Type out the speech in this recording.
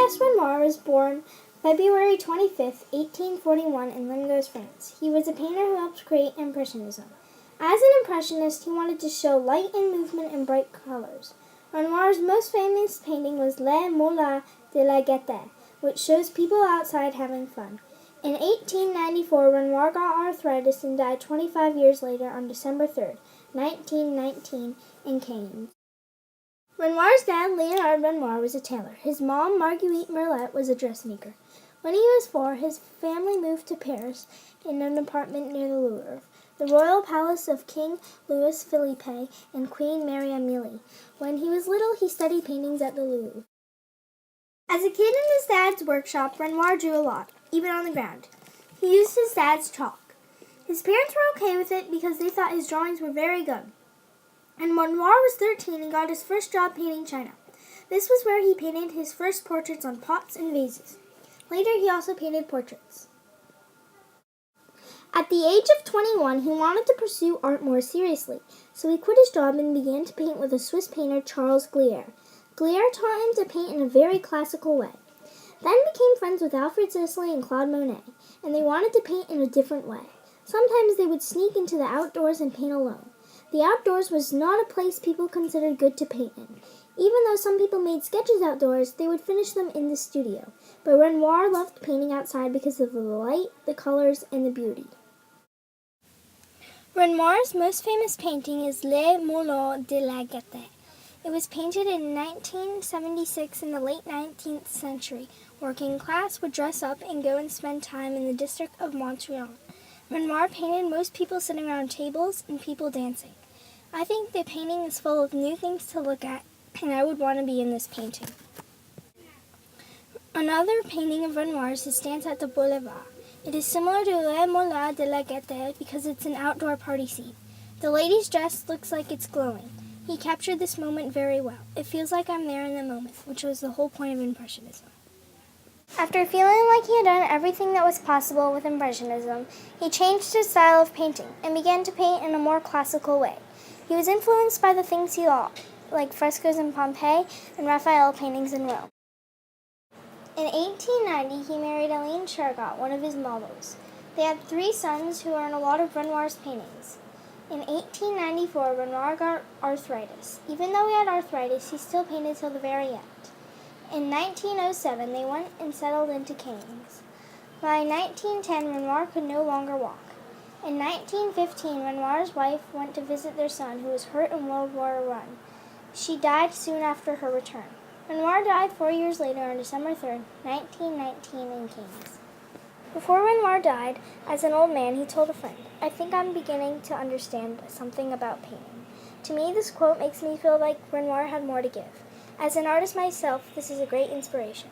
Louis Renoir was born February 25, 1841 in Limoges, France. He was a painter who helped create Impressionism. As an Impressionist, he wanted to show light and movement in bright colors. Renoir's most famous painting was Les Moulins de la Gaîté, which shows people outside having fun. In 1894, Renoir got arthritis and died 25 years later on December 3, 1919, in Cannes. Renoir's dad, Leonard Renoir, was a tailor. His mom, Marguerite Merlet, was a dressmaker. When he was 4, his family moved to Paris in an apartment near the Louvre, the royal palace of King Louis Philippe and Queen Mary Amélie. When he was little, he studied paintings at the Louvre. As a kid in his dad's workshop, Renoir drew a lot, even on the ground. He used his dad's chalk. His parents were okay with it because they thought his drawings were very good. And when Renoir was 13, he got his first job painting china. This was where he painted his first portraits on pots and vases. Later, he also painted portraits. At the age of 21, he wanted to pursue art more seriously, so he quit his job and began to paint with a Swiss painter, Charles Glier. Glier taught him to paint in a very classical way. Then became friends with Alfred Sisley and Claude Monet, and they wanted to paint in a different way. Sometimes they would sneak into the outdoors and paint alone. The outdoors was not a place people considered good to paint in. Even though some people made sketches outdoors, they would finish them in the studio. But Renoir loved painting outside because of the light, the colors, and the beauty. Renoir's most famous painting is Les Moulins de la Gaîté. It was painted in 1976 in the late 19th century. Working class would dress up and go and spend time in the district of Montreal. Renoir painted most people sitting around tables and people dancing. I think the painting is full of new things to look at, and I would want to be in this painting. Another painting of Renoir's is Dance at the Boulevard. It is similar to Les Moulins de la Gaîté because it's an outdoor party scene. The lady's dress looks like it's glowing. He captured this moment very well. It feels like I'm there in the moment, which was the whole point of Impressionism. After feeling like he had done everything that was possible with Impressionism, he changed his style of painting and began to paint in a more classical way. He was influenced by the things he saw, like frescoes in Pompeii and Raphael paintings in Rome. In 1890, he married Aline Chargot, one of his models. They had 3 sons who are in a lot of Renoir's paintings. In 1894, Renoir got arthritis. Even though he had arthritis, he still painted till the very end. In 1907, they went and settled into Cannes. By 1910, Renoir could no longer walk. In 1915, Renoir's wife went to visit their son, who was hurt in World War I. She died soon after her return. Renoir died 4 years later on December 3, 1919, in Cannes. Before Renoir died, as an old man, he told a friend, "I think I'm beginning to understand something about painting." To me, this quote makes me feel like Renoir had more to give. As an artist myself, this is a great inspiration.